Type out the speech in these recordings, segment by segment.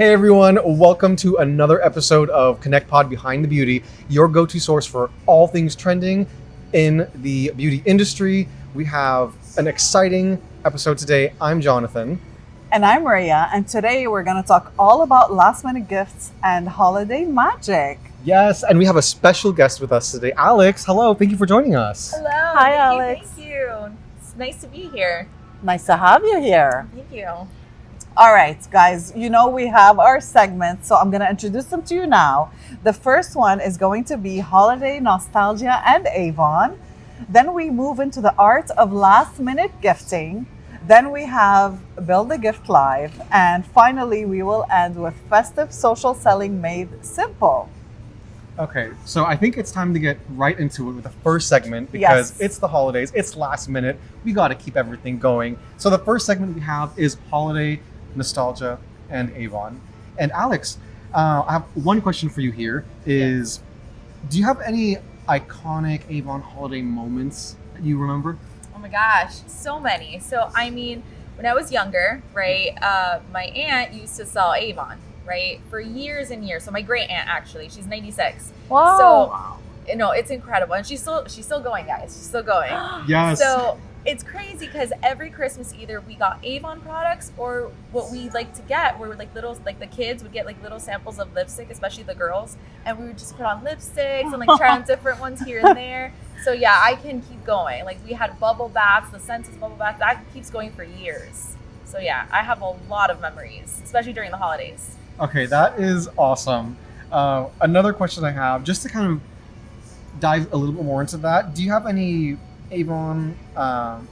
Hey everyone, welcome to another episode of Connect Pod Behind the Beauty, your go-to source for all things trending in the beauty industry. We have an exciting episode today. I'm Jonathan. And I'm Maria, and today we're going to talk all about last minute gifts and holiday magic. Yes, and we have a special guest with us today. Alex, hello, thank you for joining us. Hello. Hi, Alex. Thank you. It's nice to be here. Nice to have you here. Thank you. All right, guys, you know we have our segments, so I'm going to introduce them to you now. The first one is going to be Holiday Nostalgia and Avon. Then we move into the art of last minute gifting. Then we have Build a Gift Live. And finally, we will end with festive social selling made simple. Okay, so I think it's time to get right into it with the first segment because Yes. it's the holidays, it's last minute. We got to keep everything going. So the first segment we have is Holiday Nostalgia and Avon. And Alex, I have one question for you here is, do you have any iconic Avon holiday moments that you remember? Oh my gosh, so many. So, I mean, when I was younger, right, my aunt used to sell Avon, right, for years and years. So my great aunt, actually, she's 96. Wow. So, you know, it's incredible. And she's still going, guys. She's still going. Yes. So it's crazy because every Christmas either we got Avon products or what we like to get were like little, like the kids would get like little samples of lipstick, especially the girls, and we would just put on lipsticks and like try on different ones here and there. So yeah, I can keep going. Like we had bubble baths, the Senses bubble bath, that keeps going for years. So yeah, I have a lot of memories, especially during the holidays. Okay, that is awesome. Another question I have, just to kind of dive a little bit more into that, do you have any Avon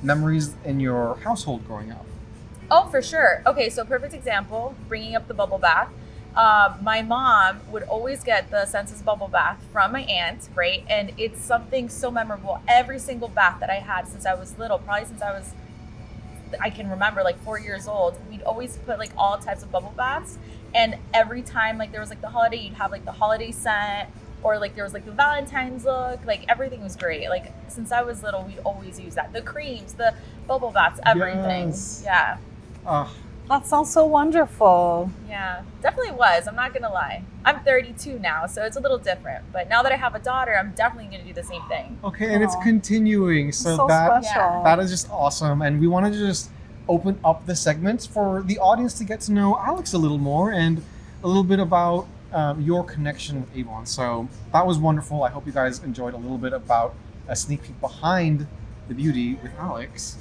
memories in your household growing up? Oh, for sure. Okay, so perfect example, bringing up the bubble bath. My mom would always get the Senses bubble bath from my aunt, right? And it's something so memorable. Every single bath that I had since I was little, probably since I can remember, like 4 years old, we'd always put like all types of bubble baths. And every time like there was like the holiday, you'd have like the holiday scent, or like there was like the Valentine's look, like everything was great. Like since I was little, we'd always use that. The creams, the bubble baths, everything. Yes. Yeah. That sounds so wonderful. Yeah, definitely was. I'm not gonna lie. I'm 32 now, so it's a little different. But now that I have a daughter, I'm definitely gonna do the same thing. Okay, and it's Aw. continuing. So, So that special. that is just awesome. And we wanted to just open up the segments for the audience to get to know Alex a little more and a little bit about your connection with Avon. So that was wonderful. I hope you guys enjoyed a little bit about a sneak peek behind the beauty with Alex.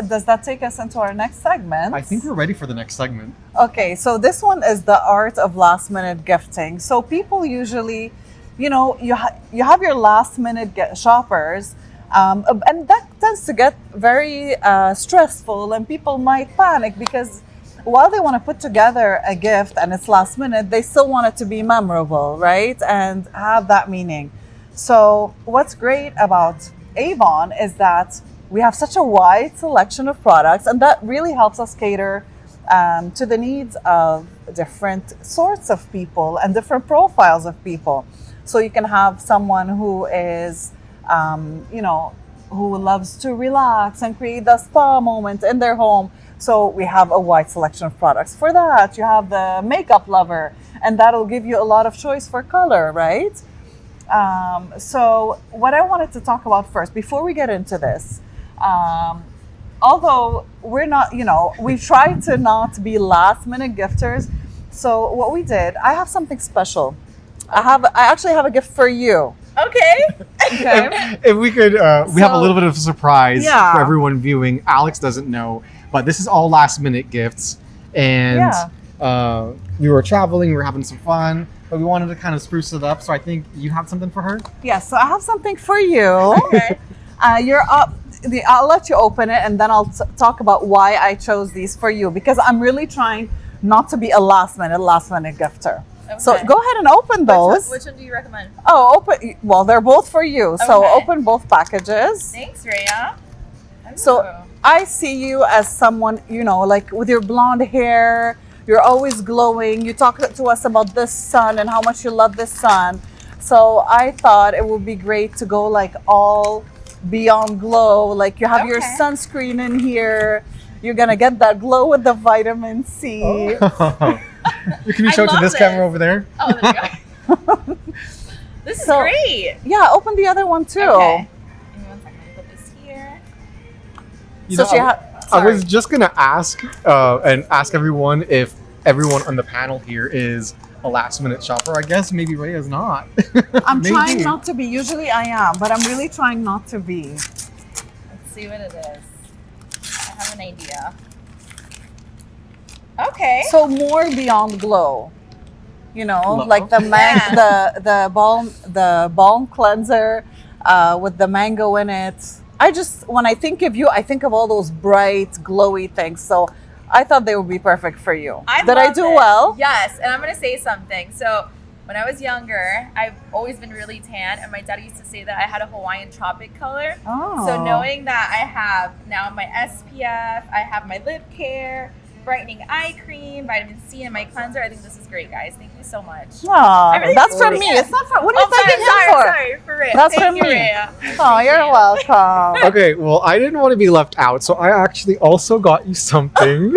Does that take us into our next segment? I think we're ready for the next segment. Okay, so this one is the art of last minute gifting. So people usually, you know, you have your last minute shoppers, and that tends to get very stressful, and people might panic because while they want to put together a gift and it's last minute, they still want it to be memorable, right? And have that meaning. So what's great about Avon is that we have such a wide selection of products, and that really helps us cater to the needs of different sorts of people and different profiles of people. So you can have someone who is, who loves to relax and create the spa moment in their home. So we have a wide selection of products. For that, you have the makeup lover, and that'll give you a lot of choice for color, right? So what I wanted to talk about first, before we get into this, although we're not, we try to not be last minute gifters. So what we did, I have something special. I actually have a gift for you. Okay. Okay. If we could, we have a little bit of a surprise Yeah. for everyone viewing. Alex doesn't know, but this is all last minute gifts. And we were traveling, we were having some fun, but we wanted to kind of spruce it up. So I think you have something for her? Yes, so I have something for you. Okay. You're up. I'll let you open it, and then I'll talk about why I chose these for you, because I'm really trying not to be a last minute gifter. Okay. So go ahead and open those. Which one do you recommend? Oh, open. Well, they're both for you. So Okay. open both packages. Thanks, Rhea. So Ooh. I see you as someone, like with your blonde hair, you're always glowing. You talk to us about this sun and how much you love this sun. So I thought it would be great to go like all beyond glow. Like you have your Okay. sunscreen in here. You're gonna get that glow with the vitamin C. Oh. Can you show it to love this camera over there? Oh, there we go. This is So- great. Yeah, open the other one too. Okay. Give me 1 second. Let me put this here. You So know, she I was just gonna ask and ask everyone if everyone on the panel here is a last minute shopper. I guess maybe Ray is not. I'm Maybe. trying not to be. Usually I am, but I'm really trying not to be. Let's see what it is. I have an idea. Okay. So more beyond glow. You know, Love. like the Yeah. the balm cleanser with the mango in it. When I think of you, I think of all those bright, glowy things. So I thought they would be perfect for you. Did I love do it. well? Yes, and I'm gonna say something. So when I was younger, I've always been really tan, and my dad used to say that I had a Hawaiian tropic color. Oh. So knowing that I have now my SPF, I have my lip care, brightening eye cream, vitamin C, and my cleanser, I think this is great, guys. Thank you so much. Aw, really that's for appreciate me. it. It's not for. What are you thanking him sorry, for? sorry, for real. That's Thank for you, me. Rhea. Oh, you're welcome. Okay, well, I didn't want to be left out, so I actually also got you something.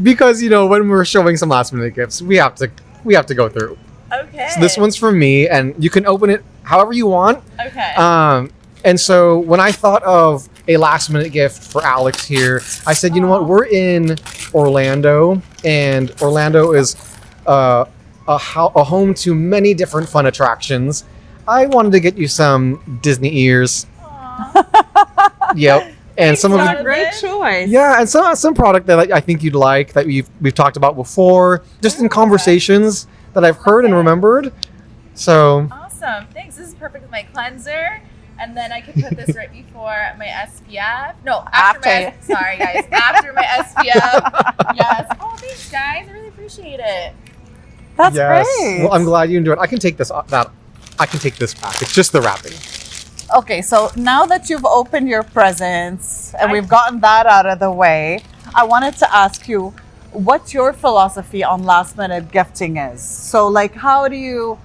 Because when we're showing some last minute gifts, we have to go through. Okay. So this one's from me, and you can open it however you want. Okay. And so when I thought of a last minute gift for Alex here, I said, you know what, we're in Orlando, and Orlando is a home to many different fun attractions. I wanted to get you some Disney ears. Aw. Yep. And some of Jonathan. the, Great choice. yeah, and some product that I think you'd like that we've talked about before, just in conversations that I've heard and Okay. remembered. So Awesome. Thanks. This is perfect with my cleanser. And then I can put this right before my SPF. No, After. sorry, guys. After my SPF. Yes. Oh, thanks, guys. I really appreciate it. That's yes. great. Well, I'm glad you enjoyed it. I can take this back. It's just the wrapping. Okay, so now that you've opened your presents and I- we've gotten that out of the way, I wanted to ask you what your philosophy on last minute gifting is. So like how do you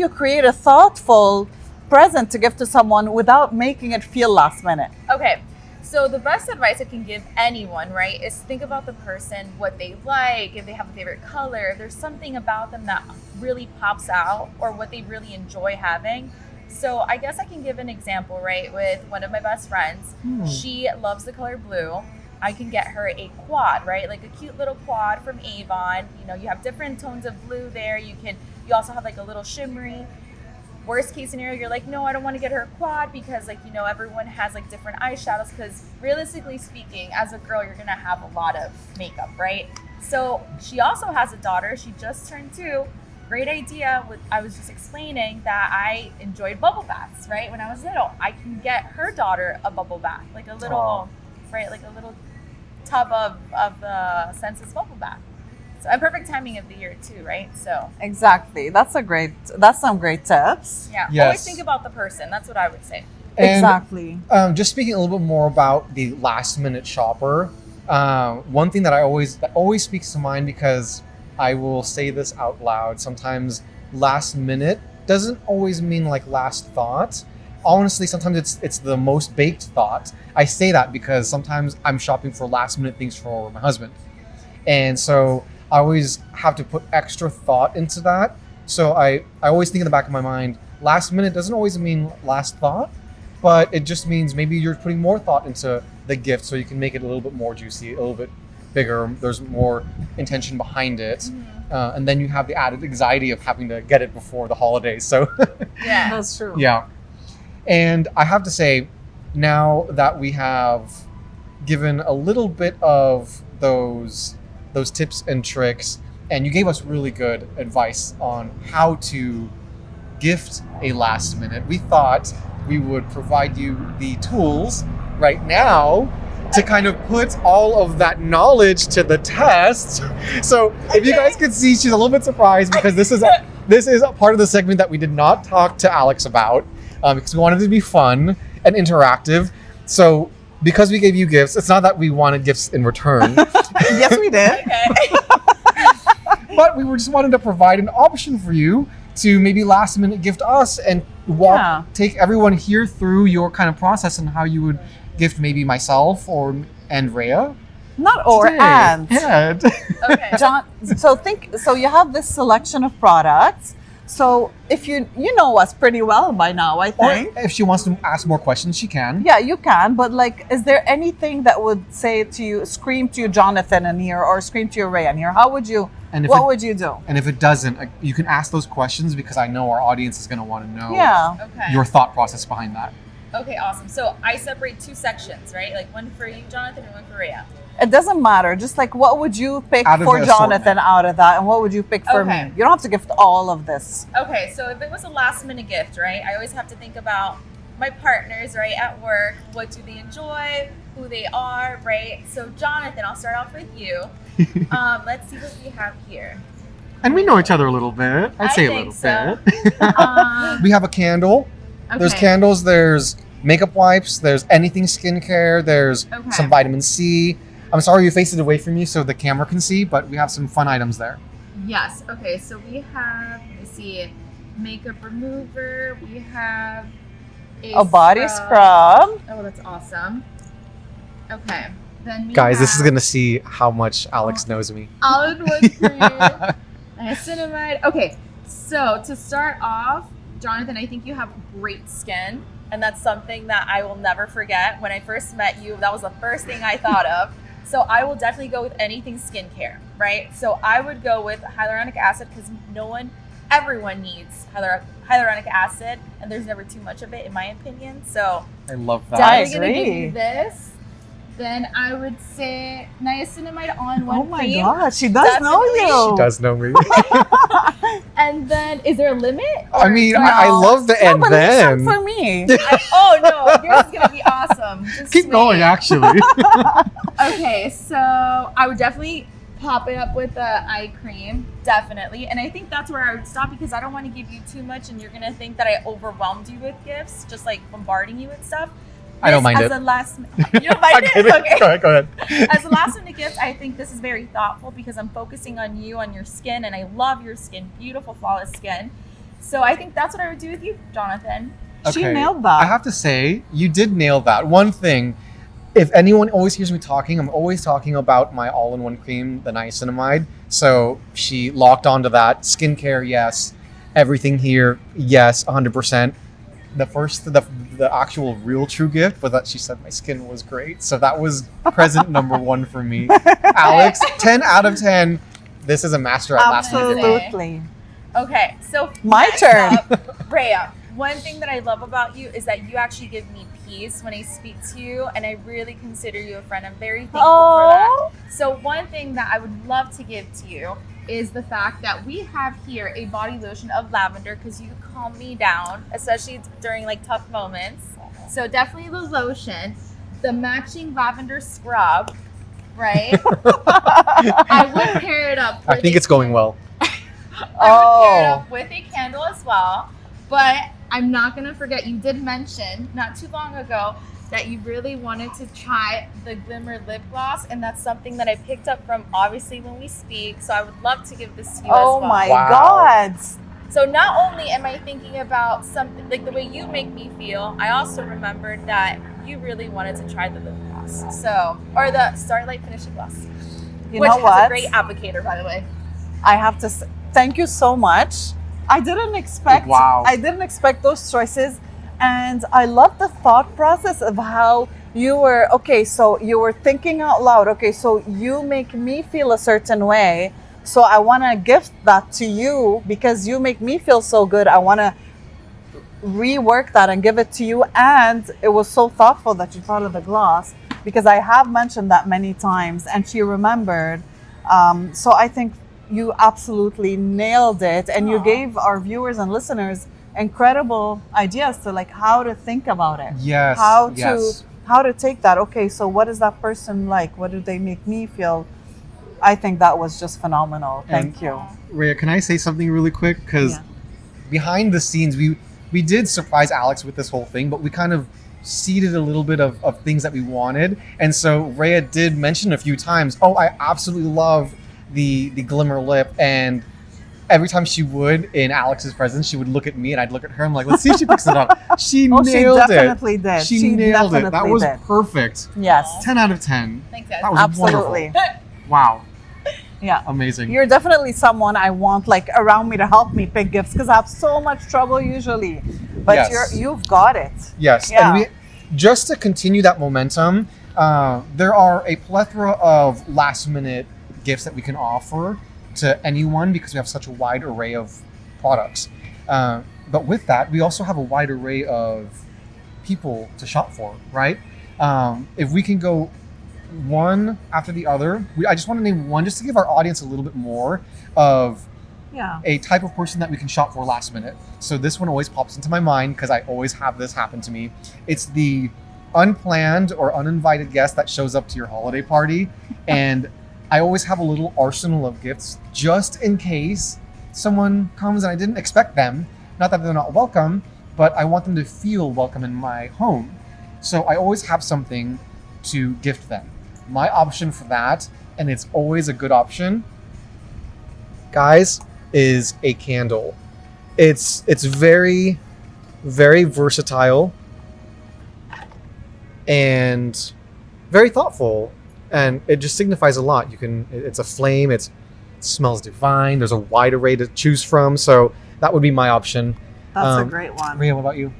create a thoughtful present to give to someone without making it feel last minute? Okay. So the best advice I can give anyone, right, is think about the person, what they like, if they have a favorite color, if there's something about them that really pops out or what they really enjoy having. So I guess I can give an example, right, with one of my best friends. She loves the color blue. I can get her a quad, right? Like a cute little quad from Avon. You have different tones of blue there. You also have like a little shimmery. Worst case scenario, you're like, no, I don't want to get her a quad because everyone has like different eyeshadows, because realistically speaking, as a girl, you're going to have a lot of makeup, right? So she also has a daughter. She just turned 2. Great idea. I was just explaining that I enjoyed bubble baths, right? When I was little, I can get her daughter a bubble bath, like a little, right? Like a little tub of the Senses bubble bath. So, and perfect timing of the year too, right? So Exactly. That's some great tips. yeah, Yes. always think about the person. That's what I would say. And, Exactly. Just speaking a little bit more about the last minute shopper, one thing that always speaks to mind, because I will say this out loud, sometimes last minute doesn't always mean like last thought. Honestly, sometimes it's the most baked thought. I say that because sometimes I'm shopping for last minute things for my husband. And so I always have to put extra thought into that. So I always think in the back of my mind, last minute doesn't always mean last thought, but it just means maybe you're putting more thought into the gift so you can make it a little bit more juicy, a little bit bigger. There's more intention behind it. And then you have the added anxiety of having to get it before the holidays. So Yeah. That's true. yeah. And I have to say, now that we have given a little bit of those tips and tricks, and you gave us really good advice on how to gift a last minute, we thought we would provide you the tools right now to kind of put all of that knowledge to the test. So if you guys could see, she's a little bit surprised because this is a part of the segment that we did not talk to Alex about, because we wanted it to be fun and interactive. So because we gave you gifts, it's not that we wanted gifts in return, Yes, we did. Okay. but we just wanted to provide an option for you to maybe last minute gift us and take everyone here through your kind of process and how you would gift maybe myself and Rhea. Not or, Today. and. And. Okay. John, so you have this selection of products. So if you know us pretty well by now, I Or think. if she wants to ask more questions, she can. Yeah, you can. But like, is there anything that would say to you, scream to you, Jonathan, in here, or scream to you, Ray, in here? How would you? And if What it- would you do? And if it doesn't, you can ask those questions because I know our audience is going to want to know Yeah. Okay. your thought process behind that. Okay, awesome. So I separate two sections, right? Like one for you, Jonathan, and one for Rhea. It doesn't matter. Just like, what would you pick Out of for the Jonathan assortment. out of that, and what would you pick for Okay. me? You don't have to gift all of this. Okay, so if it was a last minute gift, right? I always have to think about my partners, right, at work. What do they enjoy? Who they are, right? So Jonathan, I'll start off with you. Let's see what we have here. And we know each other a little bit. I'd I say a think little so. bit. Um, We have a candle. There's okay. candles. There's makeup wipes. There's anything skincare. There's Okay. some vitamin C. I'm sorry you faced it away from me so the camera can see, but we have some fun items there. Yes. Okay. So we have, let me see, makeup remover. We have A body scrub. Oh, that's awesome. Okay. Then we Guys, this is have going to see how much Alex knows me. all-in-one cream, niacinamide. Okay. So to start off, Jonathan, I think you have great skin, and that's something that I will never forget. When I first met you, that was the first thing I thought of. So I will definitely go with anything skincare, right? So I would go with hyaluronic acid because everyone needs hyaluronic acid, and there's never too much of it, in my opinion. So I love that. definitely gonna give agree. you this. Then I would say niacinamide on one Oh my cream. God, she does know Definitely. you. She does know me. And then, is there a limit? I Or mean, do I know? love the No, and but leave some then. for me. Oh no, yours is gonna be awesome. Just Keep going, wait. actually. Okay, so I would definitely pop it up with the eye cream, definitely. And I think that's where I would stop because I don't want to give you too much, and you're gonna think that I overwhelmed you with gifts, just like bombarding you with stuff. I don't mind as it. A last, you don't mind Okay, it? Okay. go ahead. As a last minute gift, I think this is very thoughtful because I'm focusing on you, on your skin, and I love your skin, beautiful, flawless skin. So I think that's what I would do with you, Jonathan. She Okay. nailed I that. have to say, you did nail that. One thing, if anyone always hears me talking, I'm always talking about my all-in-one cream, the niacinamide. So she locked onto that. Skincare, yes. Everything here, yes, 100%. The actual real true gift was that she said my skin was great. So that was present number one for me. Alex, 10 out of 10. This is a master at last minute giving. Absolutely. Okay, so My next turn. up, Rhea, one thing that I love about you is that you actually give me peace when I speak to you, and I really consider you a friend. I'm very thankful for Oh, that. So one thing that I would love to give to you is the fact that we have here a body lotion of lavender because you calm me down, especially during like tough moments. So definitely the lotion, the matching lavender scrub, right? I would pair it up. I with think a it's going well. I would pair it Oh. up with a candle as well. But I'm not going to forget, you did mention not too long ago that you really wanted to try the Glimmer lip gloss. And that's something that I picked up from obviously when we speak. So I would love to give this to you oh as well. my Wow. God. So not only am I thinking about something like the way you make me feel, I also remembered that you really wanted to try the lip gloss. So, or the Starlight Finishing Gloss. You which know has what? a great applicator, by the way. I have to thank you so much. I didn't expect Wow. I didn't expect those choices, and I love the thought process of how you were so you were thinking out loud. Okay, so you make me feel a certain way, so I want to gift that to you because you make me feel so good. I want to rework that and give it to you, and it was so thoughtful that you thought of the gloss because I have mentioned that many times and she remembered. So I think you absolutely nailed it, and you Aw. gave our viewers and listeners incredible ideas to like how to think about it, Yes. how to take that. Okay, so what is that person like? What do they make me feel? I think that was just phenomenal. Thank you. Rhea, can I say something really quick? Because Yeah. behind the scenes, we did surprise Alex with this whole thing, but we kind of seeded a little bit of things that we wanted. And so Rhea did mention a few times, oh, I absolutely love the Glimmer lip. And every time she would, in Alex's presence, she would look at me and I'd look at her. I'm like, let's see if she picks it up. She Oh, she nailed definitely it. did. She nailed it. That definitely was did. perfect. Yes. 10 out of 10. Thanks, guys. That was Absolutely. wonderful. Wow. Yeah. Amazing. You're definitely someone I want like around me to help me pick gifts because I have so much trouble usually. But Yes. you've got it. Yes. Yeah. And just to continue that momentum, there are a plethora of last minute gifts that we can offer to anyone because we have such a wide array of products. But with that, we also have a wide array of people to shop for, right? If we can go one after the other, I just want to name one just to give our audience a little bit more of Yeah. a type of person that we can shop for last minute. So this one always pops into my mind because I always have this happen to me. It's the unplanned or uninvited guest that shows up to your holiday party. And I always have a little arsenal of gifts just in case someone comes and I didn't expect them. Not that they're not welcome, but I want them to feel welcome in my home. So I always have something to gift them. My option for that, and it's always a good option, guys, is a candle. It's very, very versatile and very thoughtful, and it just signifies a lot. It's a flame, it smells divine, there's a wide array to choose from, so that would be my option. That's a great one. Rhea, what about you?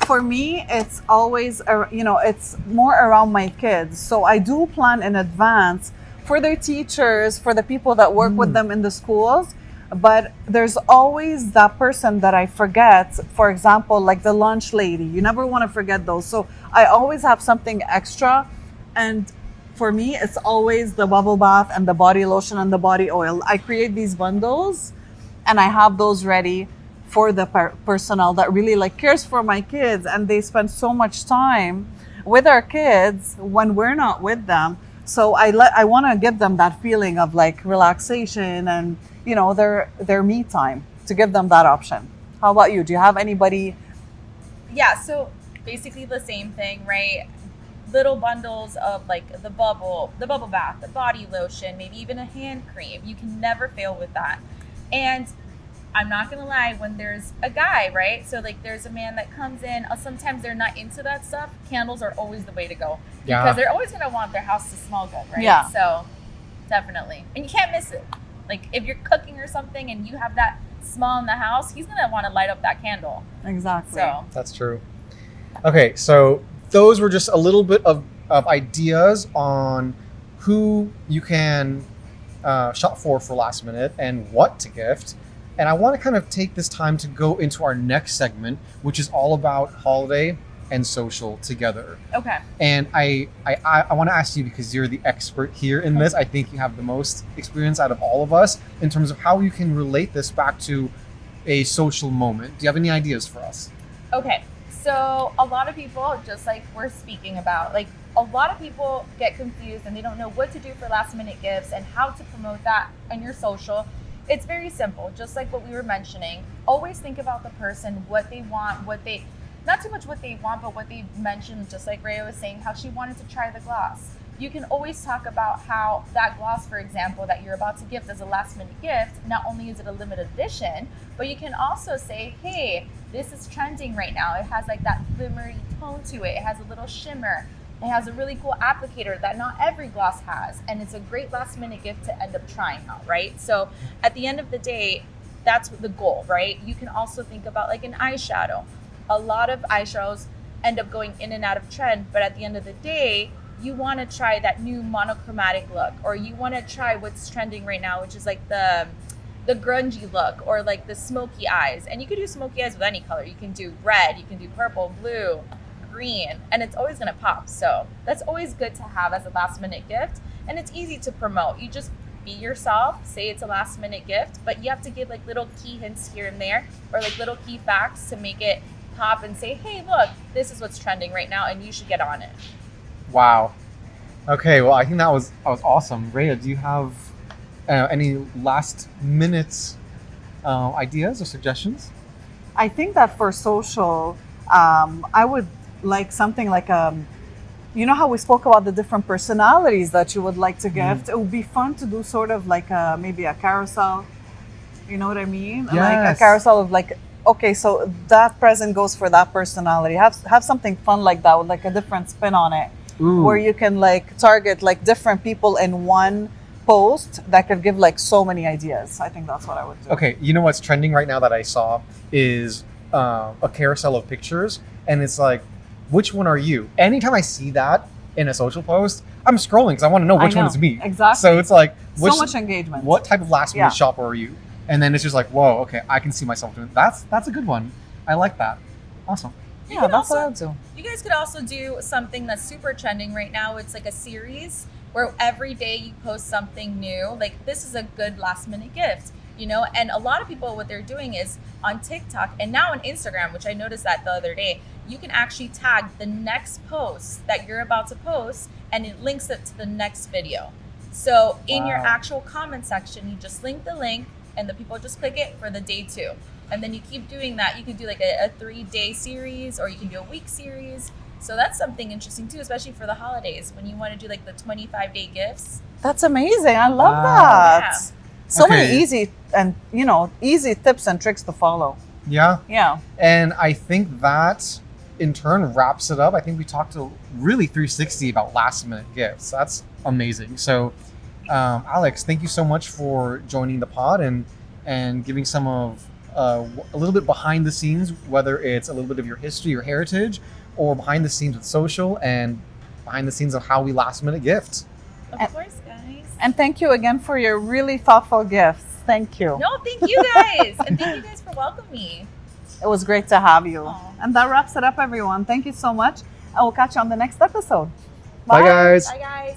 For me, it's always, it's more around my kids. So I do plan in advance for their teachers, for the people that work with them in the schools. But there's always that person that I forget. For example, like the lunch lady. You never want to forget those. So I always have something extra. And for me, it's always the bubble bath and the body lotion and the body oil. I create these bundles and I have those ready for the personnel that really like cares for my kids, and they spend so much time with our kids when we're not with them. So I want to give them that feeling of like relaxation and their me time, to give them that option. How about you? Do you have anybody? Yeah, so basically the same thing, right? Little bundles of like the bubble bath, the body lotion, maybe even a hand cream. You can never fail with that. And I'm not gonna lie, when there's a guy, right? So like there's a man that comes in, sometimes they're not into that stuff. Candles are always the way to go. Yeah. Because they're always gonna want their house to smell good, right? Yeah. So definitely. And you can't miss it. Like if you're cooking or something and you have that smell in the house, he's gonna want to light up that candle. Exactly. So That's true. Okay, so those were just a little bit of ideas on who you can shop for last minute and what to gift. And I want to kind of take this time to go into our next segment, which is all about holiday and social together. okay. And I want to ask you, because you're the expert here in this, I think you have the most experience out of all of us in terms of how you can relate this back to a social moment. Do you have any ideas for us? Okay, so a lot of people, just like we're speaking about, like a lot of people get confused and they don't know what to do for last minute gifts and how to promote that on your social. It's very simple, just like what we were mentioning. Always think about the person, what they want, not too much what they want, but what they mentioned, just like Rhea was saying, how she wanted to try the gloss. You can always talk about how that gloss, for example, that you're about to gift as a last minute gift, not only is it a limited edition, but you can also say, hey, this is trending right now. It has like that glimmery tone to it. It has a little shimmer. It has a really cool applicator that not every gloss has. And it's a great last minute gift to end up trying out, right? So at the end of the day, that's the goal, right? You can also think about like an eyeshadow. A lot of eyeshadows end up going in and out of trend, but at the end of the day, you want to try that new monochromatic look, or you want to try what's trending right now, which is like the grungy look, or like the smoky eyes. And you can do smoky eyes with any color. You can do red, you can do purple, blue, green, and it's always going to pop. So that's always good to have as a last minute gift, and it's easy to promote. You just be yourself, say it's a last minute gift, but you have to give like little key hints here and there, or like little key facts to make it pop and say, hey, look, this is what's trending right now and you should get on it. Wow. Okay, well, I think that was awesome. Rhea, do you have any last minute ideas or suggestions? I think that for social, I would like something like you know how we spoke about the different personalities that you would like to gift? It would be fun to do sort of like maybe a carousel You know what I mean? Like Yes. a carousel of like, okay, so that present goes for that personality. Have something fun like that with like a different spin on it, Ooh. where you can like target like different people in one post that could give like so many ideas. I think that's what I would do. Okay, you know what's trending right now that I saw is a carousel of pictures, and it's like, which one are you? Anytime I see that in a social post, I'm scrolling because I want to know which one is me. Exactly. So it's like, So much engagement. what type of last minute Yeah. shopper are you? And then it's just like, whoa, okay, I can see myself doing that's a good one. I like that. Awesome. You Yeah, can that's what I also- would do. You guys could also do something that's super trending right now. It's like a series where every day you post something new. Like, this is a good last minute gift, you know? And a lot of people, what they're doing is on TikTok and now on Instagram, which I noticed that the other day, you can actually tag the next post that you're about to post and it links it to the next video. So in your Wow. actual comment section, you just link the link and the people just click it for the day 2. And then you keep doing that. You can do like a 3-day series, or you can do a week series. So that's something interesting too, especially for the holidays when you want to do like the 25-day gifts. That's amazing. I love Wow. that. Yeah. So many Okay. easy and easy tips and tricks to follow. Yeah. Yeah. And I think that in turn wraps it up. I think we talked to really 360 about last minute gifts. That's amazing. So, Alex, thank you so much for joining the pod and giving some of a little bit behind the scenes, whether it's a little bit of your history, your heritage, or behind the scenes with social and behind the scenes of how we last minute gift. Of course, guys. And thank you again for your really thoughtful gifts. Thank you. No, thank you guys. And thank you guys for welcoming me. It was great to have you. Aw. And that wraps it up, everyone. Thank you so much. I will catch you on the next episode. Bye guys. Bye, guys.